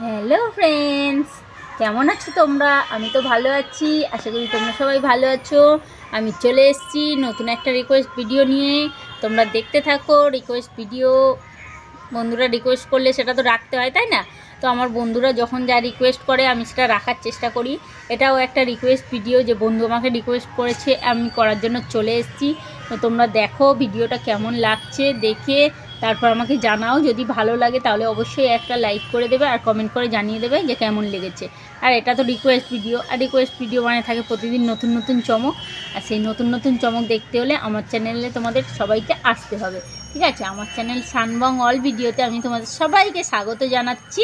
Hello friends, কেমন আছো তোমরা? আমি তো ভালো আছি, আশা করি তোমরা সবাই ভালো আছো। আমি চলে এসেছি নতুন একটা রিকোয়েস্ট ভিডিও নিয়ে। তোমরা দেখতে থাকো রিকোয়েস্ট ভিডিও। বন্ধুরা রিকোয়েস্ট করলে সেটা তো রাখতে হয়, তাই না? তো আমার বন্ধুরা যখন যা রিকোয়েস্ট করে আমি সেটা রাখার চেষ্টা করি। এটাও একটা রিকোয়েস্ট ভিডিও, যে বন্ধু আমাকে রিকোয়েস্ট করেছে, আমি করার জন্য চলে এসেছি। তো তোমরা দেখো ভিডিওটা কেমন লাগছে, দেখে তারপর আমাকে জানাও। যদি ভালো লাগে তাহলে অবশ্যই একটা লাইক করে দেবে আর কমেন্ট করে জানিয়ে দেবে যে কেমন লেগেছে। আর এটা তো রিকোয়েস্ট ভিডিও, আর রিকোয়েস্ট ভিডিও মানে থাকে প্রতিদিন নতুন নতুন চমক। আর সেই নতুন নতুন চমক দেখতে হলে আমার চ্যানেলে তোমাদের সবাইকে আসতে হবে। ঠিক আছে, আমার চ্যানেল সানবং অল ভিডিওতে আমি তোমাদের সবাইকে স্বাগত জানাচ্ছি।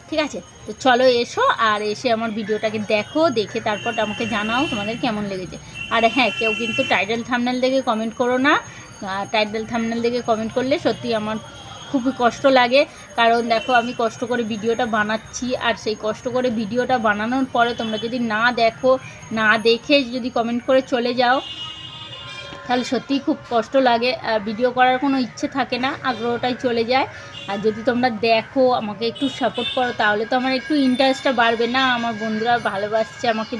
ঠিক আছে, তো চলো এসো, আর এসে আমার ভিডিওটাকে দেখো, দেখে তারপর আমাকে জানাও তোমাদের কেমন লেগেছে। আর হ্যাঁ, কেউ কিন্তু টাইটেল থাম্বনেল দেখে কমেন্ট করো না। টাইটেল থাম্বনেল দেখে কমেন্ট করলে সত্যি আমার খুবই কষ্ট লাগে। কারণ দেখো, আমি কষ্ট করে ভিডিওটা বানাচ্ছি, আর সেই কষ্ট করে ভিডিওটা বানানোর পরে তোমরা যদি না দেখো, না দেখে যদি কমেন্ট করে চলে যাও, তাহলে সত্যিই খুব কষ্ট লাগে। ভিডিও করার কোনো ইচ্ছে থাকে না, আগ্রহটাই চলে যায়। আর যদি তোমরা দেখো, আমাকে একটু সাপোর্ট করো, তাহলে তো আমার একটু ইন্টারেস্টটা বাড়বে না। আমার বন্ধুরা ভালোবাসছে আমাকে,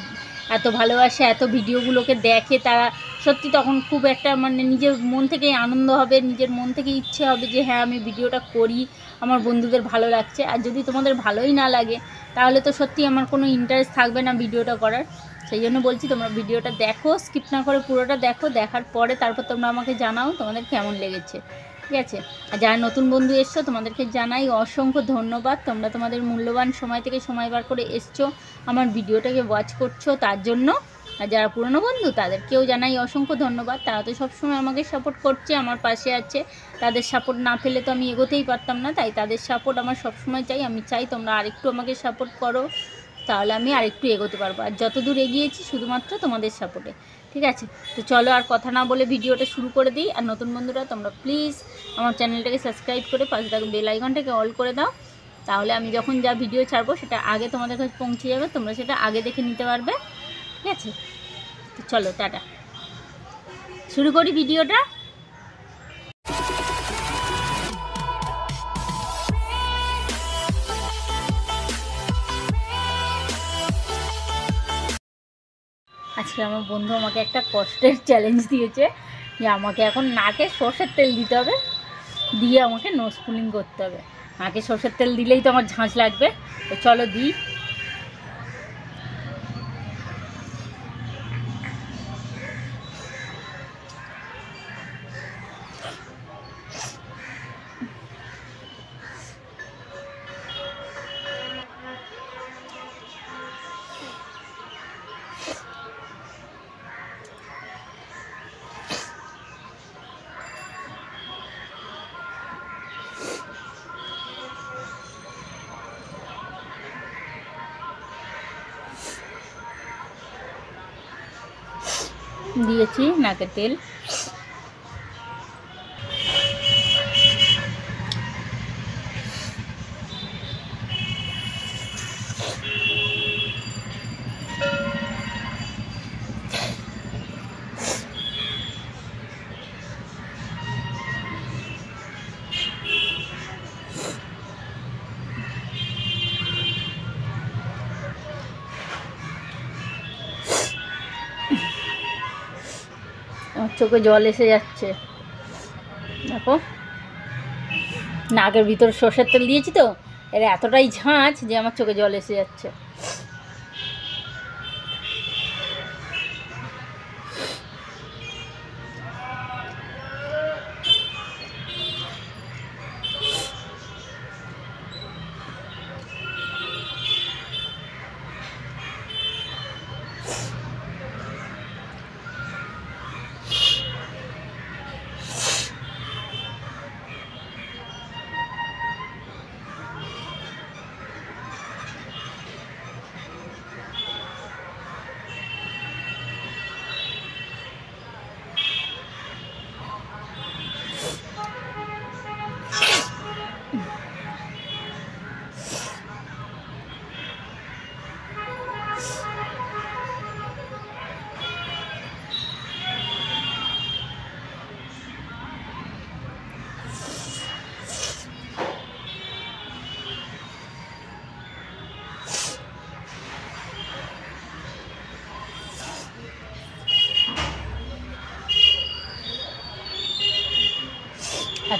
এত ভালোবাসে, এত ভিডিওগুলোকে দেখে তারা, সত্যি তখন খুব একটা মানে নিজের মন থেকেই আনন্দ হবে, নিজের মন থেকে ইচ্ছে হবে যে হ্যাঁ, আমি ভিডিওটা করি, আমার বন্ধুদের ভালো লাগছে। আর যদি তোমাদের ভালোই না লাগে, তাহলে তো সত্যি আমার কোনো ইন্টারেস্ট থাকবে না ভিডিওটা করার। সেই জন্য বলছি, তোমরা ভিডিওটা দেখো, স্কিপ না করে পুরোটা দেখো। দেখার পরে তারপর তোমরা আমাকে জানাও তোমাদের কেমন লেগেছে। ঠিক আছে, আর যারা নতুন বন্ধু এসছো তোমাদেরকে জানাই অসংখ্য ধন্যবাদ। তোমরা তোমাদের মূল্যবান সময় থেকে সময় বার করে এসছো, আমার ভিডিওটাকে ওয়াচ করছো, তার জন্য। আর যারা পুরনো বন্ধু তাদেরকেও জানাই অসংখ্য ধন্যবাদ। তারা তো সবসময় আমাকে সাপোর্ট করছে, আমার পাশে আছে। তাদের সাপোর্ট না পেলে তো আমি এগোতেই পারতাম না, তাই তাদের সাপোর্ট আমার সবসময় চাই। আমি চাই তোমরা আরেকটু আমাকে সাপোর্ট করো, তাহলে আমি আরেকটু এগোতে পারবো। আর যত দূর এগিয়েছি শুধুমাত্র তোমাদের সাপোর্টে। ঠিক আছে, তো চলো আর কথা না বলে ভিডিওটা শুরু করে দিই। আর নতুন বন্ধুরা, তোমরা প্লিজ আমার চ্যানেলটাকে সাবস্ক্রাইব করে পাশে থাকা বেল আইকনটাকে অল করে দাও, তাহলে আমি যখন যা ভিডিও ছাড়বো সেটা আগে তোমাদের কাছে পৌঁছে যাবে, তোমরা সেটা আগে দেখে নিতে পারবে। ঠিক আছে, তো চলো টাটা, শুরু করি ভিডিওটা। আজকে আমার বন্ধু আমাকে একটা কষ্টের চ্যালেঞ্জ দিয়েছে, যে আমাকে এখন নাকে সর্ষের তেল দিতে হবে, দিয়ে আমাকে নোজ পুলিং করতে হবে। নাকে সর্ষের তেল দিলেই তো আমার ঝাঁঝ লাগবে, তো চলো দিই। দিয়েছি নাকের তেল। আমার চোখে জল এসে যাচ্ছে, দেখো নাকের ভিতরে সর্ষের তেল দিয়েছি তো, এর এতটাই ঝাঁঝ যে আমার চোখে জল এসে যাচ্ছে।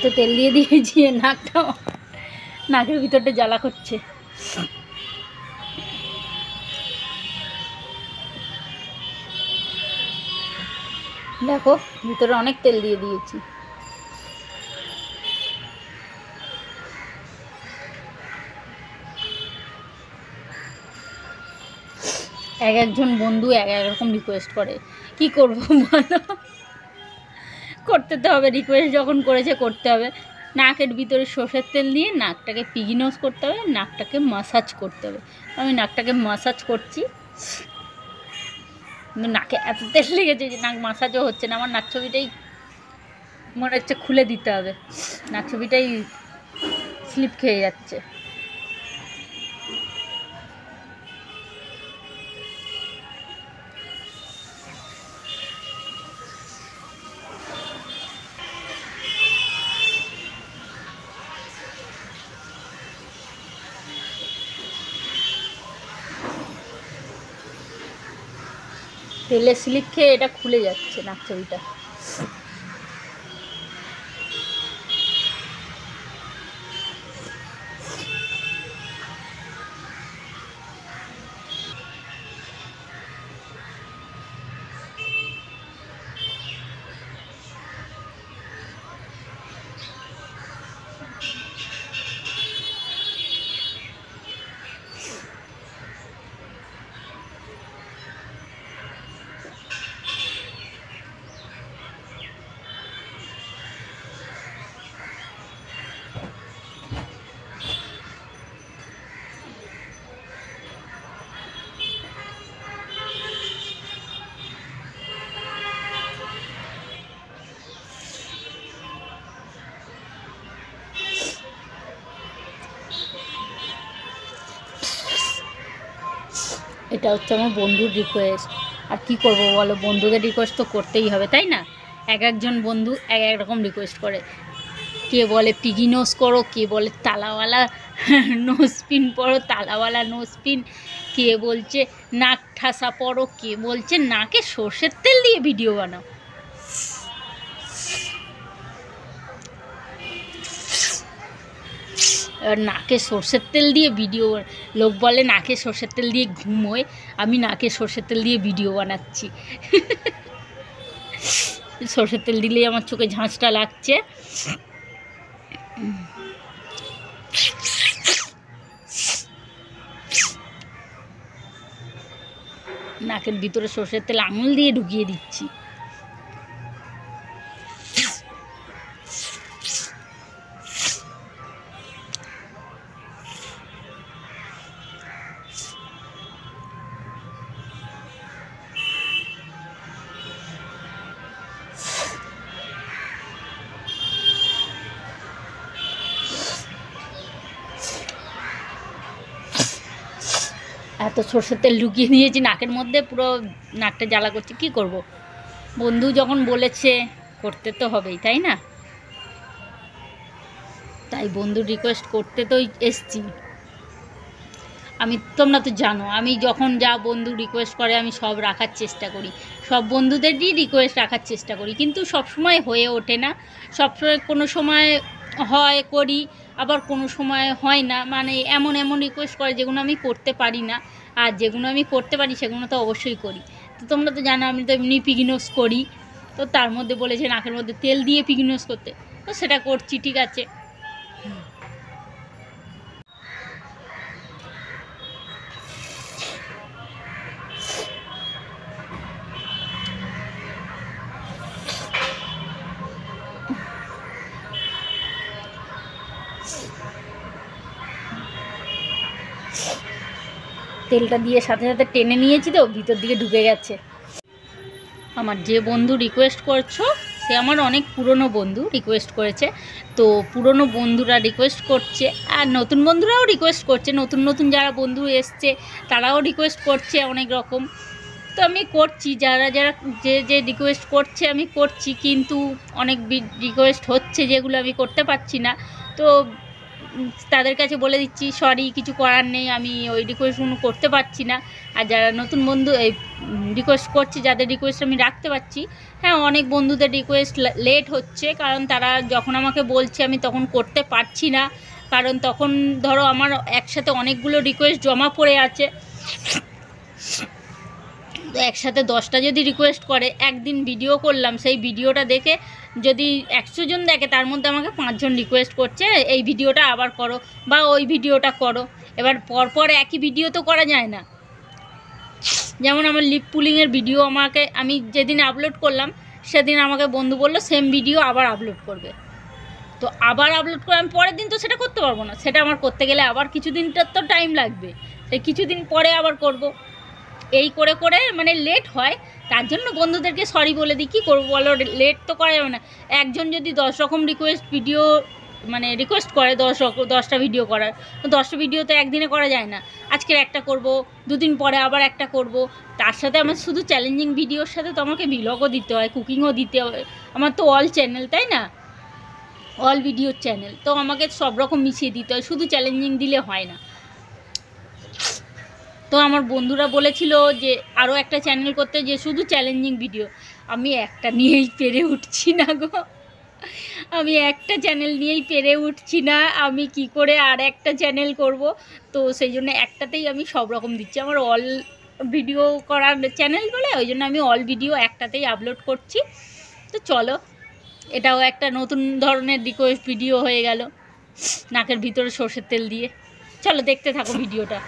এত তেল দিয়ে দিয়েছি নাকের ভিতরটা জ্বালা করছে। দেখো ভিতরে অনেক তেল দিয়ে দিয়েছি। একজন বন্ধু এক রকম রিকোয়েস্ট করে, কি করব বলো, করতে তো হবে, রিকোয়েস্ট যখন করেছে করতে হবে। নাকের ভিতরে সর্ষের তেল দিয়ে নাকটাকে পিগি নোজ করতে হবে, নাকটাকে মাসাজ করতে হবে। আমি নাকটাকে মাসাজ করছি, কিন্তু নাকে এত তেল লেগেছে যে নাক মাসাজও হচ্ছে না। আমার নাক ছবিটাই মনে হচ্ছে খুলে দিতে হবে, নাক ছবিটাই স্লিপ খেয়ে যাচ্ছে। তেলে স্লিপ খেয়ে এটা খুলে যাচ্ছে নাক ছবিটা। এটা হচ্ছে আমার বন্ধুর রিকোয়েস্ট, আর কি করব বলো, বন্ধুদের রিকোয়েস্ট তো করতেই হবে, তাই না? একজন বন্ধু এক রকম রিকোয়েস্ট করে। কে বলে পিগি নোজ করো, কে বলে তালাওয়ালা নোজ পিন পরো, তালাওয়ালা নোজ পিন, কে বলছে নাক ঠাসা পরো, কে বলছে নাকে সর্ষের তেল দিয়ে ভিডিও বানাও। এবার নাকে সর্ষের তেল দিয়ে ভিডিও, লোক বলে নাকে সর্ষের তেল দিয়ে ঘুমোয়, আমি নাকে সর্ষের তেল দিয়ে ভিডিও বানাচ্ছি। সর্ষের তেল দিলেই আমার চোখে ঝাঁঝটা লাগছে। নাকের ভিতরে সর্ষের তেল আঙুল দিয়ে ঢুকিয়ে দিচ্ছি। এত সর্ষের তেল ঢুকিয়ে দিয়েছি নাকের মধ্যে, পুরো নাকটা জ্বালা করছে, কি করব? বন্ধু যখন বলেছে করতে তো হবেই, তাই না? তাই বন্ধুর রিকোয়েস্ট করতে তো এসছি আমি। তোমরা তো জানো আমি যখন যা বন্ধু রিকোয়েস্ট করে আমি সব রাখার চেষ্টা করি, সব বন্ধুদেরই রিকোয়েস্ট রাখার চেষ্টা করি, কিন্তু সব সময় হয়ে ওঠে না। সবসময় কোনো সময় হয় করি, আবার কোনো সময় হয় না। মানে এমন রিকোয়েস্ট করে যেগুলো আমি করতে পারি না, আর যেগুলো আমি করতে পারি সেগুলো তো অবশ্যই করি। তো তোমরা তো জানো আমি তো এমনি পিগি নোজ করি, তো তার মধ্যে বলেছে নাকের মধ্যে তেল দিয়ে পিগি নোজ করতে, তো সেটা করছি, ঠিক আছে। তেলটা দিয়ে সাথে সাথে টেনে নিয়েছি, তো ভিতর দিকে ঢুকে গেছে। আমার যে বন্ধু রিকোয়েস্ট করছো সে আমার অনেক পুরনো বন্ধু রিকোয়েস্ট করেছে, তো পুরনো বন্ধুরা রিকোয়েস্ট করছে, আর নতুন বন্ধুরাও রিকোয়েস্ট করছে, নতুন যারা বন্ধু এসছে তারাও রিকোয়েস্ট করছে অনেক রকম। তো আমি করছি, যারা যে রিকোয়েস্ট করছে আমি করছি, কিন্তু অনেক রিকোয়েস্ট হচ্ছে যেগুলো আমি করতে পারছি না। তো তাদের কাছে বলে দিচ্ছি সরি, কিছু করার নেই, আমি ওই রিকোয়েস্টগুলো করতে পারছি না। আর যারা নতুন বন্ধু এই রিকোয়েস্ট করছি, যাদের রিকোয়েস্ট আমি রাখতে পারছি, হ্যাঁ অনেক বন্ধুদের রিকোয়েস্ট লেট হচ্ছে, কারণ তারা যখন আমাকে বলছে আমি তখন করতে পারছি না, কারণ তখন ধরো আমার একসাথে অনেকগুলো রিকোয়েস্ট জমা পড়ে আছে। একসাথে 10টা যদি রিকোয়েস্ট করে, একদিন ভিডিও করলাম, সেই ভিডিওটা দেখে যদি 100 জন দেখে, তার মধ্যে আমাকে 5 জন রিকোয়েস্ট করছে এই ভিডিওটা আবার করো বা ওই ভিডিওটা করো। এবার পরপর একই ভিডিও তো করা যায় না। যেমন আমার লিপ পুলিংয়ের ভিডিও আমি যেদিন আপলোড করলাম, সেদিন আমাকে বন্ধু বললো সেম ভিডিও আবার আপলোড করবে। তো আবার আপলোড করে আমি পরের দিন তো সেটা করতে পারবো না, সেটা আমার করতে গেলে আবার কিছুদিনটার তো টাইম লাগবে, সেই কিছুদিন পরে আবার করব। এই করে করে মানে লেট হয়। তার জন্য বন্ধুদেরকে সরি বলে দিই, কী করবো বলো, লেট তো করা যাবে না। একজন যদি 10 রকম রিকোয়েস্ট করে 10টা ভিডিও করার, তো 10টা ভিডিও তো একদিনে করা যায় না। আজকের একটা করব, দুদিন পরে আবার একটা করব। তার সাথে আমার শুধু চ্যালেঞ্জিং ভিডিওর সাথে তো আমাকে ভিলগও দিতে হয়, কুকিংও দিতে হয়। আমার তো অল চ্যানেল, তাই না, অল ভিডিওর চ্যানেল, তো আমাকে সব রকম মিশিয়ে দিতে হয়, শুধু চ্যালেঞ্জিং দিলে হয় না। তো আমার বন্ধুরা বলেছিল যে আরও একটা চ্যানেল করতে, যে শুধু চ্যালেঞ্জিং ভিডিও। আমি একটা নিয়েই পেরে উঠছি না গো, আমি একটা চ্যানেল নিয়েই পেরে উঠছি না, আমি কি করে আর একটা চ্যানেল করব। তো সেই জন্য একটাতেই আমি সব রকম দিচ্ছি, আমার অল ভিডিও করার চ্যানেল বলে, ওই জন্য আমি অল ভিডিও একটাতেই আপলোড করছি। তো চলো, এটাও একটা নতুন ধরনের রিকোয়েস্ট ভিডিও হয়ে গেল, নাকের ভিতরে সর্ষের তেল দিয়ে। চলো দেখতে থাকো ভিডিওটা।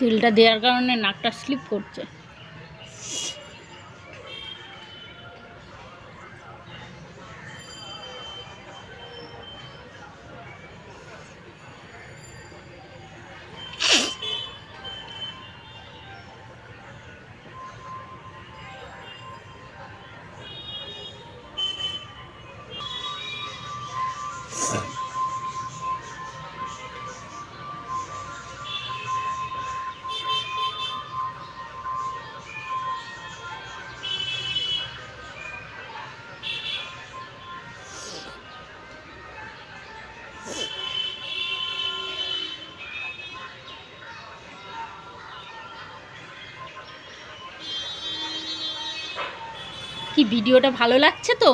তেলটা দেওয়ার কারণে নাকটা স্লিপ করছে। কি ভিডিওটা ভালো লাগছে তো?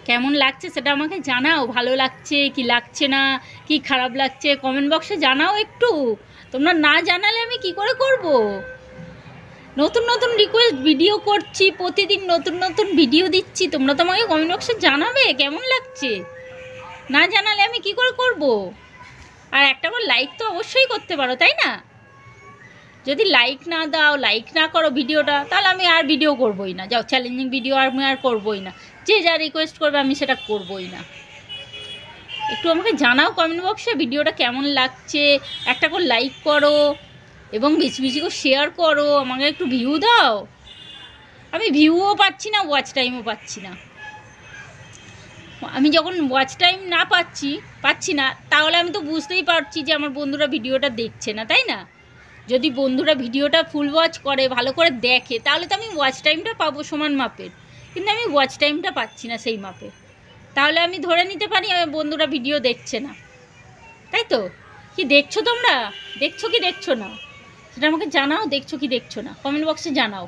কেমন লাগছে সেটা আমাকে জানাও। ভালো লাগছে কি লাগছে না, কি খারাপ লাগছে কমেন্ট বক্সে জানাও একটু। তোমরা না জানালে আমি কি করে করব? নতুন নতুন রিকোয়েস্ট ভিডিও করছি, প্রতিদিন নতুন নতুন ভিডিও দিচ্ছি, তোমরা তো আমাকে কমেন্ট বক্সে জানাবে কেমন লাগছে। না জানালে আমি কি করে করব? আর একটা করে লাইক তো অবশ্যই করতে পারো, তাই না? যদি লাইক না দাও, লাইক না করো ভিডিওটা, তাহলে আমি আর ভিডিও করবোই না। যাও, চ্যালেঞ্জিং ভিডিও আমি আর করবোই না। যে যা রিকোয়েস্ট করবে আমি সেটা করবোই না। একটু আমাকে জানাও কমেন্ট বক্সে ভিডিওটা কেমন লাগছে, একটা করে লাইক করো এবং বেশি বেশি করে শেয়ার করো, আমাকে একটু ভিউ দাও। আমি ভিউও পাচ্ছি না, ওয়াচ টাইমও পাচ্ছি না। আমি যখন ওয়াচ টাইম না পাচ্ছি না, তাহলে আমি তো বুঝতেই পারছি যে আমার বন্ধুরা ভিডিওটা দেখছে না, তাই না? যদি বন্ধুরা ভিডিওটা ফুল ওয়াচ করে, ভালো করে দেখে, তাহলে তো আমি ওয়াচ টাইমটা পাবো সমান মাপের। কিন্তু আমি ওয়াচ টাইমটা পাচ্ছি না সেই মাপে, তাহলে আমি ধরে নিতে পারি আমার বন্ধুরা ভিডিও দেখছে না, তাই তো? কি দেখছো তোমরা? দেখছো কি দেখছো না সেটা আমাকে জানাও। দেখছো কি দেখছো না কমেন্ট বক্সে জানাও।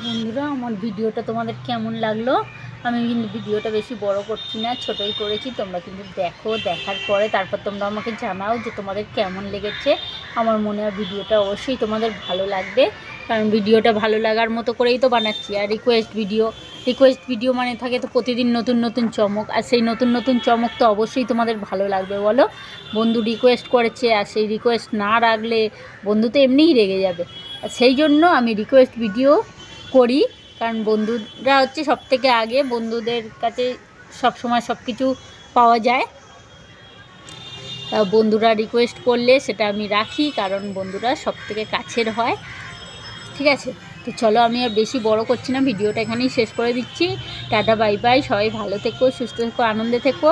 বন্ধুরা, আমার ভিডিওটা তোমাদের কেমন লাগলো? আমি কিন্তু ভিডিওটা বেশি বড় করছি না, ছোটোই করেছি। তোমরা কিন্তু দেখো, দেখার পরে তারপর তোমরা আমাকে জানাও যে তোমাদের কেমন লেগেছে। আমার মনে হয় ভিডিওটা অবশ্যই তোমাদের ভালো লাগবে, কারণ ভিডিওটা ভালো লাগার মতো করেই তো বানাচ্ছি। আর রিকোয়েস্ট ভিডিও মানে থাকে তো প্রতিদিন নতুন নতুন চমক, আর সেই নতুন নতুন চমক তো অবশ্যই তোমাদের ভালো লাগবে। বলো, বন্ধু রিকোয়েস্ট করেছে, আর সেই রিকোয়েস্ট না রাখলে বন্ধু তো এমনিই রেগে যাবে। আর সেই জন্য আমি রিকোয়েস্ট ভিডিও করি, কারণ বন্ধুরা হচ্ছে সব থেকে আগে। বন্ধুদের কাছে সব সময় সব কিছু পাওয়া যায়। তা বন্ধুরা রিকোয়েস্ট করলে সেটা আমি রাখি, কারণ বন্ধুরা সব থেকে কাছের হয়। ঠিক আছে, তো চলো আমি আর বেশি বড় করছি না, ভিডিওটা এখানেই শেষ করে দিচ্ছি। Tata, bye bye. সবাই ভালো থেকো, সুস্থ থেকো, আনন্দে থেকো।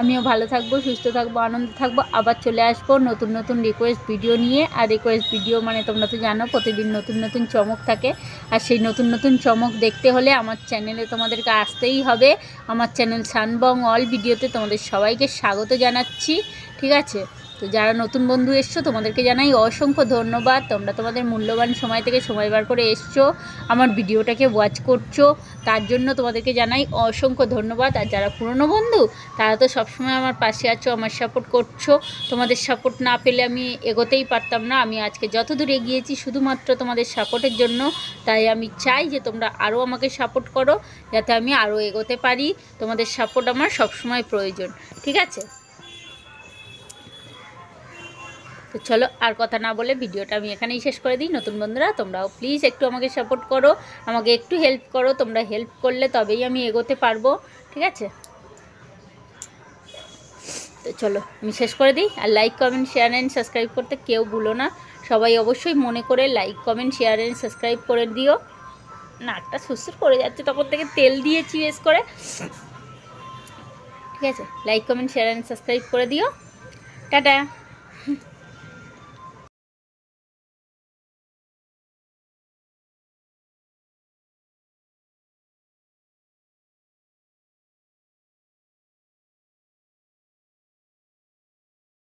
আমিও ভালো থাকবো, সুস্থ থাকবো, আনন্দে থাকবো। আবার চলে আসবো নতুন নতুন রিকোয়েস্ট ভিডিও নিয়ে। আর রিকোয়েস্ট ভিডিও মানে তোমরা তো জানো প্রতিদিন নতুন নতুন চমক থাকে। আর সেই নতুন নতুন চমক দেখতে হলে আমার চ্যানেলে তোমাদেরকে আসতেই হবে। আমার চ্যানেল সানবং অল ভিডিওতে তোমাদের সবাইকে স্বাগত জানাচ্ছি। ঠিক আছে, তো যারা নতুন বন্ধু এসছো তোমাদেরকে জানাই অসংখ্য ধন্যবাদ। তোমরা তোমাদের মূল্যবান সময় থেকে সময় বার করে এসছো, আমার ভিডিওটাকে ওয়াচ করছো, তার জন্য তোমাদেরকে জানাই অসংখ্য ধন্যবাদ। আর যারা পুরনো বন্ধু, তারা তো সবসময় আমার পাশে আছো, আমার সাপোর্ট করছো। তোমাদের সাপোর্ট না পেলে আমি এগোতেই পারতাম না। আমি আজকে যতদূর এগিয়েছি শুধুমাত্র তোমাদের সাপোর্টের জন্য। তাই আমি চাই যে তোমরা আরও আমাকে সাপোর্ট করো, যাতে আমি আরও এগোতে পারি। তোমাদের সাপোর্ট আমার সবসময় প্রয়োজন। ঠিক আছে, তো চলো আর কথা না বলে ভিডিওটা আমি এখানেই শেষ করে দিই। নতুন বন্ধুরা, তোমরাও প্লিজ একটু আমাকে সাপোর্ট করো, আমাকে একটু হেল্প করো। তোমরা হেল্প করলে তবেই আমি এগোতে পারবো। ঠিক আছে, তো চলো আমি শেষ করে দিই। আর like, comment, share and subscribe করতে কেউ ভুলো না। সবাই অবশ্যই মনে করে like, comment, share and subscribe করে দিও। নাকটা সুরসুর করে যাচ্ছে, তখন থেকে তেল দিয়েছি বেশ করে। ঠিক আছে, like, comment, share and subscribe করে দিও। টাটা।